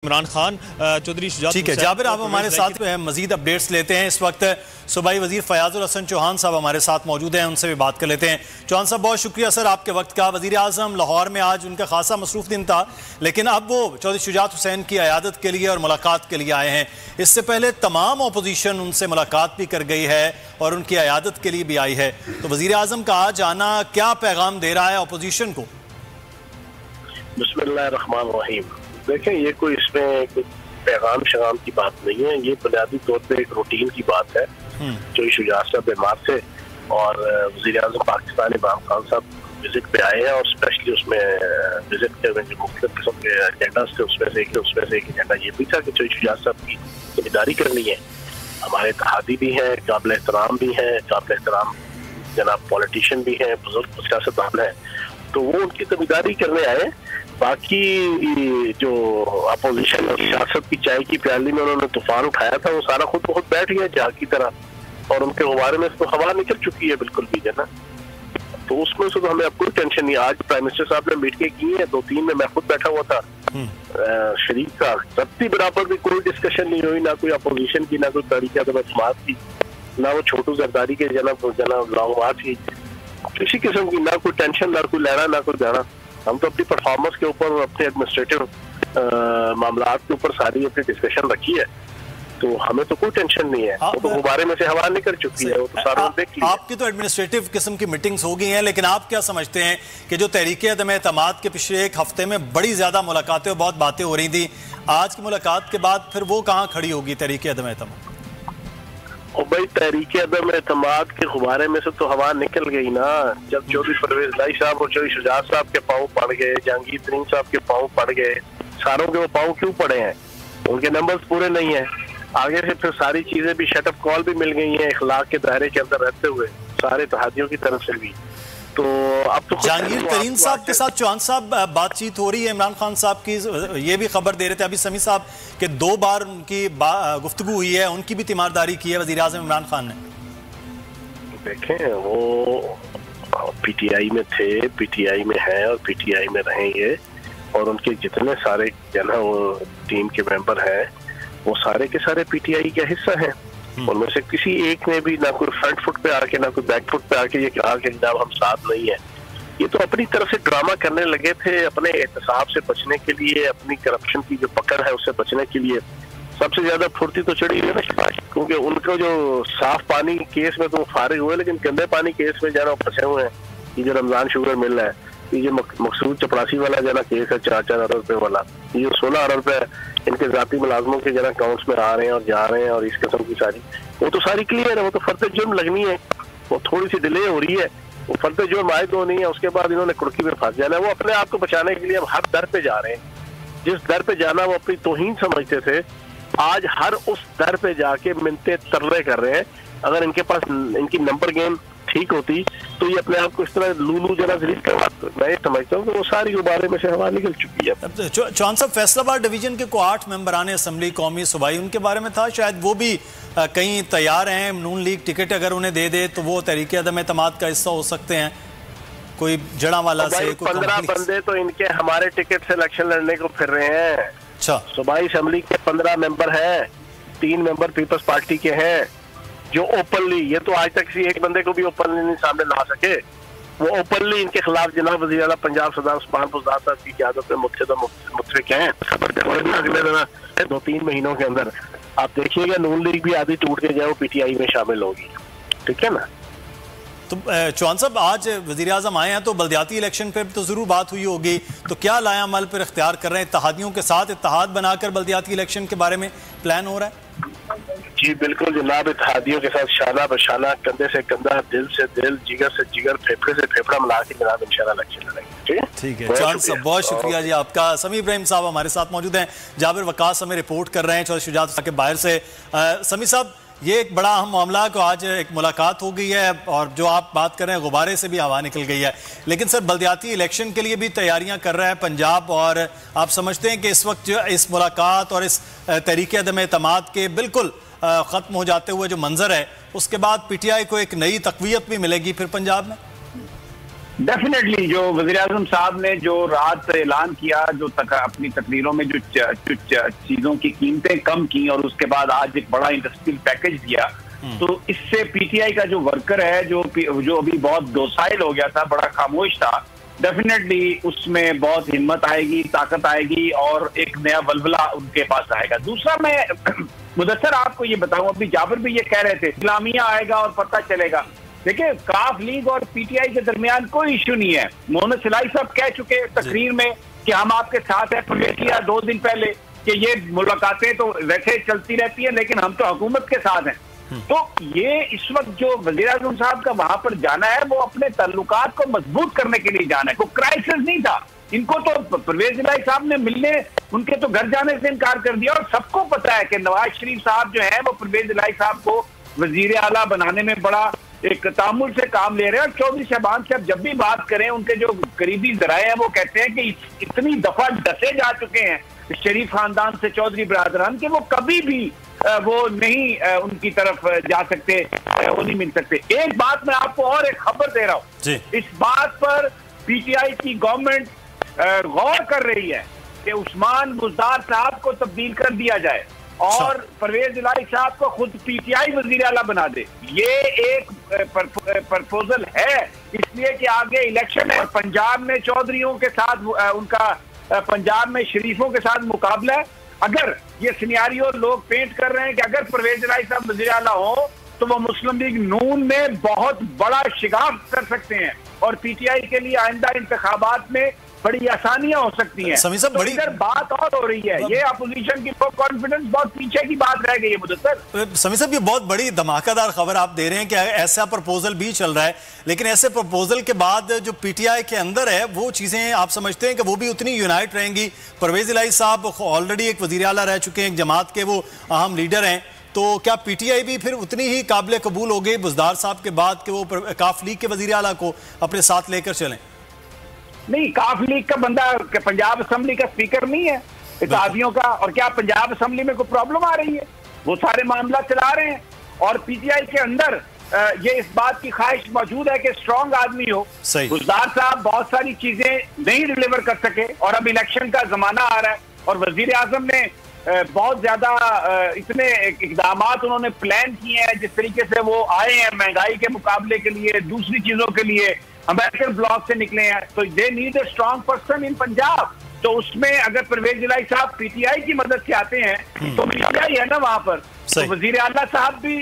इमरान खान चौधरी शुजात। ठीक है जाबिर, आप हमारे साथ मजीद अपडेट्स लेते हैं। इस वक्त सूबाई वजीर फयाजुल हसन चौहान साहब हमारे साथ मौजूद हैं, उनसे भी बात कर लेते हैं। चौहान साहब, बहुत शुक्रिया सर आपके वक्त का। वजीर आजम लाहौर में आज उनका खासा मसरूफ दिन था, लेकिन अब वो चौधरी शुजात हुसैन की अयादत के लिए और मुलाकात के लिए आए हैं। इससे पहले तमाम अपोजिशन उनसे मुलाकात भी कर गई है और उनकी अयादत के लिए भी आई है। तो वजीर आजम का आज आना क्या पैगाम दे रहा है अपोजिशन को? बिस्मिल्लाहिर्रहमानिर्रहीम। देखें, ये कोई इसमें कोई पैगाम शगाम की बात नहीं है, ये बुनियादी तौर पे एक रूटीन की बात है। जो शुजात साहब बीमार थे और वज़ीर आज़म पाकिस्तान इमरान खान साहब विजिट पे आए हैं और स्पेशली उसमें विजिट के जो मुख्तलिफ किस्म के एजेंडास थे उसमें से एक एजेंडा ये भी था कि जो शुजात साहब की जिम्मेदारी करनी है। हमारे इत्तेहादी भी हैं, काबिल एहतराम भी हैं, काबिल एहतराम जनाब पॉलिटिशियन भी हैं, बुजुर्ग सियासतदान हैं, तो वो उनकी जिम्मेदारी करने आए। बाकी जो अपोजिशन और सियासत की चाय की प्याली में उन्होंने तूफान उठाया था वो सारा खुद बहुत बैठ गया जहाँ की तरह, और उनके गुब्बारे में तो हवा निकल चुकी है बिल्कुल भी है ना। तो उसमें से तो हमें अब कोई टेंशन नहीं। आज प्राइम मिनिस्टर साहब ने मीटिंग की है, 2-3 में मैं खुद बैठा हुआ था शरीक का, सबकी बराबर भी कोई डिस्कशन नहीं हुई, ना कोई अपोजिशन की, ना कोई तरीका समाज की, ना वो छोटू जरदारी के जनाब लाहौर की, किसी किस्म की ना कोई टेंशन, ना कोई लेना ना कोई देना। हम तो अपनी परफॉर्मेंस के ऊपर, अपने एडमिनिस्ट्रेटिव मामलात के ऊपर सारी अपनी डिस्कशन रखी है, तो हमें तो कोई टेंशन नहीं है। वो तो गुब्बारे में से हवा निकल चुकी है, वो तो सारा देख लिया। आपकी तो एडमिनिस्ट्रेटिव किस्म की मीटिंग्स हो गई हैं, लेकिन आप क्या समझते हैं कि जो तहरीक अदम एतमाद के पिछले एक हफ्ते में बड़ी ज्यादा मुलाकातें और बहुत बातें हो रही थी, आज की मुलाकात के बाद फिर वो कहाँ खड़ी होगी तहरीक अदम एतमाद? और भाई, तहरीक अदम एतमाद के गुब्बारे में से तो हवा निकल गई ना, जब चौधरी परवेज लाई साहब और चौधरी शुजात साहब के पाँव पड़ गए, जहांगीर तरीन साहब के पाँव पड़ गए, सारों के वो पाँव क्यों पड़े हैं? उनके नंबर्स पूरे नहीं है। आगे से फिर सारी चीजें भी शटअप कॉल भी मिल गई हैं इखलाक के दायरे के अंदर रहते हुए सारे इत्तेहादियों की तरफ से भी। तो अब तो जहांगीर तरीन साहब के साथ चौहान साहब बातचीत हो रही है इमरान खान साहब की, ये भी खबर दे रहे थे अभी समी साहब कि 2 बार उनकी गुफ्तगू हुई है, उनकी भी तीमारदारी की है वजीर आज़म इमरान खान ने। देखें, वो पीटीआई में थे, पीटीआई में हैं और पीटीआई में रहेंगे, और उनके जितने सारे वो टीम के मेंबर हैं वो सारे के सारे पीटीआई का हिस्सा हैं। उनमें से किसी एक ने भी ना कोई फ्रंट फुट पे आके ना कोई बैक फुट पे आके ये कहा कि जनाब हम साथ नहीं है। ये तो अपनी तरफ से ड्रामा करने लगे थे अपने एहतसाब से बचने के लिए, अपनी करप्शन की जो पकड़ है उससे बचने के लिए। सबसे ज्यादा फुर्ती तो चढ़ी है ना, क्योंकि उनको जो साफ पानी केस में तो फारिग हुए, लेकिन गंदे पानी केस में जाना फंसे हुए हैं। ये जो रमजान शुगर मिल रहा है, ये जो मकसूद चपरासी वाला जना केस है 4-4 अरब रुपए वाला, ये 16 अरब रुपए इनके जाती मुलाजमों के जना अकाउंट्स में आ रहे हैं और जा रहे हैं, और इस किस्म की सारी वो तो सारी क्लियर है। वो तो फर्द जुर्म लगनी है, वो थोड़ी सी डिले हो रही है, वो फर्द जुर्म आए तो नहीं है, उसके बाद इन्होंने कुर्की में फंस जाना है। वो अपने आप को बचाने के लिए अब हर दर पे जा रहे हैं, जिस दर पे जाना वो अपनी तौहीन समझते थे, आज हर उस दर पे जाके मिन्नतें तरले कर रहे हैं। अगर इनके पास इनकी नंबर गेम ठीक होती तो ये अपने आप को इस तरह लूलू जना जलील करवाते। मैं समझता हूँ कि वो सारी गुब्बारे में से हवा निकल चुकी है। चौहान साहब, फैसलाबाद डिवीजन के को 8 मेंबरान असम्बली कौमी सूबाई उनके बारे में था, शायद वो भी कहीं तैयार हैं, नून लीग टिकट अगर उन्हें दे दे तो वो तहरीक अदम एतमाद का हिस्सा हो सकते हैं, कोई जड़ावाला से 15 बंदे तो इनके हमारे टिकट से इलेक्शन लड़ने को फिर रहे हैं। अच्छा, सूबाई असम्बली के 15 मेंबर हैं, 3 मेंबर पीपल्स पार्टी के हैं जो ओपनली, ये तो आज तक किसी एक बंदे को भी ओपनली नहीं सामने ला सके, वो ओपनली इनके खिलाफ जनाब वज़ीर आला पंजाब सरदार उस्मान बुज़दार साहब की क़यादत में मुतफ़िक़ हैं। अगले 2-3 महीनों के अंदर आप देखिएगा नून लीग भी आधी टूट के जाए पीटीआई में शामिल होगी। ठीक है ना? तो चौहान साहब, आज वज़ीर आज़म आए हैं तो बल्दियाती इलेक्शन पर तो जरूर बात हुई होगी, तो क्या लायामल पर इख्तियार कर रहे हैं? इत्तेहादियों के साथ इत्तेहाद बनाकर बल्दियाती इलेक्शन के बारे में प्लान हो रहा है? जी बिल्कुल जनाब, इत्तेहादियों के साथ शाना बशाना, कंधे से कंधा, दिल से दिल, जिगर से जिगर, फेफड़े से फेफड़ा मिला के जनाब इंशाल्लाह इलेक्शन लड़ेंगे। ठीक है चौहान साहब, बहुत शुक्रिया जी आपका। समी इब्राहिम साहब हमारे साथ मौजूद हैं, जाबिर वकास हमें रिपोर्ट कर रहे हैं चौधरी शुजात के बाहर से। समी साहब, ये एक बड़ा अहम मामला को आज एक मुलाकात हो गई है और जो आप बात कर रहे हैं गुब्बारे से भी हवा निकल गई है, लेकिन सर बल्दियाती इलेक्शन के लिए भी तैयारियां कर रहा है पंजाब, और आप समझते हैं कि इस वक्त जो इस मुलाकात और इस तहरीक अदम एतमाद के बिल्कुल ख़त्म हो जाते हुए जो मंजर है, उसके बाद पीटीआई को एक नई तक़वियत भी मिलेगी फिर पंजाब में? डेफिनेटली जो वज़ीर-ए-आज़म साहब ने जो रात ऐलान किया, जो अपनी तकरीरों में जो चीजों की कीमतें कम की और उसके बाद आज एक बड़ा इंडस्ट्रियल पैकेज दिया, तो इससे पीटीआई का जो वर्कर है जो अभी बहुत डोसाइल हो गया था, बड़ा खामोश था, डेफिनेटली उसमें बहुत हिम्मत आएगी, ताकत आएगी और एक नया वलवला उनके पास आएगा। दूसरा मैं मुदस्सर आपको ये बताऊं, अभी जाबिर भी ये कह रहे थे इस्लामिया आएगा और पता चलेगा। देखिए, काफ लीग और पीटीआई के दरमियान कोई इश्यू नहीं है। मोहम्मद सिलाई साहब कह चुके तकरीर में कि हम आपके साथ हैं। प्रवेश किया 2 दिन पहले कि ये मुलाकातें तो वैसे चलती रहती है लेकिन हम तो हुकूमत के साथ हैं। तो ये इस वक्त जो वज़ीर-ए-आज़म साहब का वहां पर जाना है वो अपने ताल्लुकात को मजबूत करने के लिए जाना है, कोई क्राइसिस नहीं था। इनको तो परवेज इलाही साहब ने मिलने, उनके तो घर जाने से इनकार कर दिया और सबको पता है कि नवाज शरीफ साहब जो है वो परवेज इलाही साहब को वजीर आला बनाने में बड़ा एक तामुल से काम ले रहे हैं। और चौधरी शहबान साहब जब भी बात करें, उनके जो करीबी जराए हैं वो कहते हैं कि इतनी दफा डसे जा चुके हैं शरीफ खानदान से चौधरी बरादरान के वो कभी भी वो नहीं उनकी तरफ जा सकते, वो नहीं मिल सकते। एक बात मैं आपको और एक खबर दे रहा हूँ, इस बात पर पीटीआई की गवर्नमेंट गौर कर रही है कि उस्मान बुज़दार साहब को तब्दील कर दिया जाए और परवेज इलाही साहब को खुद पीटीआई वजीर आला बना दे। ये एक प्रपोजल है, इसलिए कि आगे इलेक्शन है। पंजाब में चौधरीयों के साथ उनका, पंजाब में शरीफों के साथ मुकाबला है। अगर ये सिनेरियो लोग पेंट कर रहे हैं कि अगर परवेज इलाही साहब वजीर आला हो तो वो मुस्लिम लीग नून में बहुत बड़ा शिगाफ कर सकते हैं और पीटीआई के लिए आइंदा इंतखाबात में बड़ी आसानियां हो सकती हैं। समीर साहब, बड़ी बात और हो रही है, ये अपोजिशन की कॉन्फिडेंस बहुत पीछे की बात रह गई है। मुदस्सर समीर साहब, ये बहुत बड़ी धमाकेदार खबर आप दे रहे हैं कि ऐसा प्रपोजल भी चल रहा है, लेकिन ऐसे प्रपोजल के बाद जो पीटीआई के अंदर है वो चीजें आप समझते हैं कि वो भी उतनी यूनाइट रहेंगी? परवेज इलाही साहब ऑलरेडी एक वजीर आला रह चुके हैं, एक जमात के वो अहम लीडर हैं, तो क्या पीटीआई भी फिर उतनी ही काबिल कबूल हो गई बुज़दार साहब के बाद कि वो काफ लीग के वजीर आला को अपने साथ लेकर चलें? नहीं, काफ लीग का बंदा पंजाब असेंबली का स्पीकर नहीं है इत्तेहादियों का, और क्या पंजाब असेंबली में कोई प्रॉब्लम आ रही है? वो सारे मामला चला रहे हैं और पीटीआई के अंदर ये इस बात की ख्वाहिश मौजूद है कि स्ट्रॉन्ग आदमी हो। बुज़दार साहब बहुत सारी चीजें नहीं डिलीवर कर सके और अब इलेक्शन का जमाना आ रहा है और वजीर आजम ने बहुत ज्यादा इतने इकदाम उन्होंने प्लान किए हैं, जिस तरीके से वो आए हैं महंगाई के मुकाबले के लिए, दूसरी चीजों के लिए, अमेरिकन ब्लॉक से निकले हैं, तो they need a strong person in Punjab. तो उसमें अगर परवेज इलाही साहब पीटीआई की मदद से आते हैं तो पीटीआई है ना वहां पर, तो वजीर आला साहब भी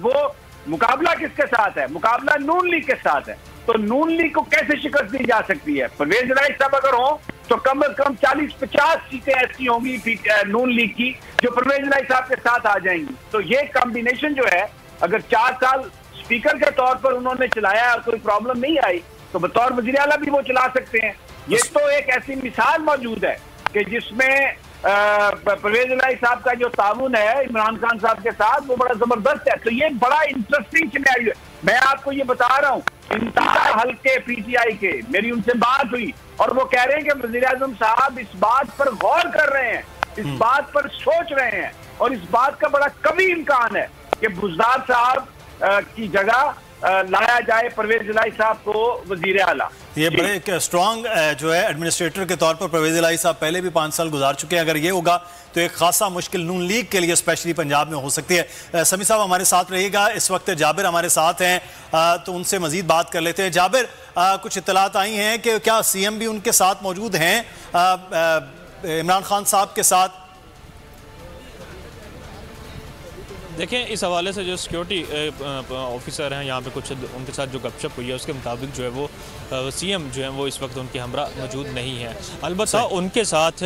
वो मुकाबला किसके साथ है? मुकाबला नून लीग के साथ है। तो नून लीग को कैसे शिकस्त दी जा सकती है? परवेज इलाही साहब अगर हो तो कम से कम 40-50 सीटें ऐसी होंगी नून लीग की जो परवेज इलाही साहब के साथ आ जाएंगी। तो ये कॉम्बिनेशन जो है, अगर 4 साल स्पीकर के तौर पर उन्होंने चलाया और कोई प्रॉब्लम नहीं आई तो बतौर वजीर आला भी वो चला सकते हैं। ये तो एक ऐसी मिसाल मौजूद है कि जिसमें परवेज इलाही साहब का जो ताउन है इमरान खान साहब के साथ वो बड़ा जबरदस्त है। तो ये बड़ा इंटरेस्टिंग सिनेरियो है। मैं आपको ये बता रहा हूँ, इंतहा हल्के पीटीआई के, मेरी उनसे बात हुई और वो कह रहे हैं कि वजीर आजम साहब इस बात पर गौर कर रहे हैं, इस बात पर सोच रहे हैं और इस बात का बड़ा कभी इम्कान है कि बुज़दार साहब की जगह लाया जाए परवेज इलाही साहब को वजीर आला। ये बड़े एक स्ट्रॉन्ग जो है एडमिनिस्ट्रेटर के तौर पर परवेज इलाही साहब पहले भी 5 साल गुजार चुके हैं। अगर ये होगा तो एक खासा मुश्किल नून लीग के लिए स्पेशली पंजाब में हो सकती है। समीर साहब हमारे साथ रहिएगा, इस वक्त जाबिर हमारे साथ हैं, तो उनसे मजीद बात कर लेते हैं। जाबिर, कुछ इत्तलात आई हैं कि क्या सीएम भी उनके साथ मौजूद हैं इमरान खान साहब के साथ? देखें, इस हवाले से जो सिक्योरिटी ऑफिसर हैं यहाँ पे कुछ उनके साथ जो गपशप हुई है उसके मुताबिक जो है वो सीएम जो है वो इस वक्त उनके हमरा मौजूद नहीं है। अलबत्ता उनके साथ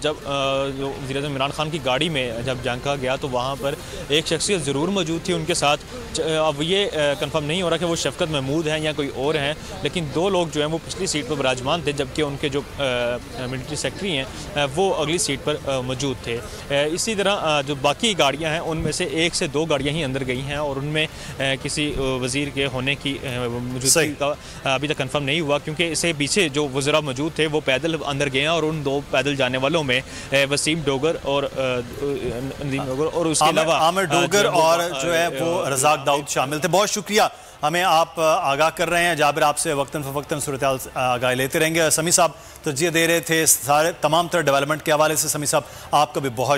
जब वज़ीर-ए-आज़म इमरान खान की गाड़ी में जब झांका गया तो वहाँ पर एक शख्सियत ज़रूर मौजूद थी उनके साथ। अब ये कंफर्म नहीं हो रहा कि वो शफकत महमूद हैं या कोई और हैं, लेकिन 2 लोग जो हैं वो पिछली सीट पर विराजमान थे जबकि उनके जो मिलिट्री सेक्रेटरी हैं वो अगली सीट पर मौजूद थे। इसी तरह जो बाकी गाड़ियाँ हैं उनमें से 1 से 2 गाड़ियाँ ही अंदर गई हैं और उनमें किसी वज़ीर के होने की मौजूदगी का अभी तक कंफर्म नहीं हुआ, क्योंकि इससे पीछे जो वज़रा मौजूद थे वो पैदल अंदर गए हैं और उन 2 पैदल जाने वालों में वसीम डोगर और नदीम डोगर और उसके अलावा आमिर डोगर और जो है वो रज़ाक दाऊद शामिल थे। बहुत शुक्रिया, हमें आप आगाह कर रहे हैं। जाबिर आपसे वक्तन फ़वक्तन सूरत-ए-हाल आगाह लेते रहेंगे। समी साहब तर्जीह दे रहे थे सारे तमाम तरह डेवलपमेंट के हवाले से। समी साहब आपका भी बहुत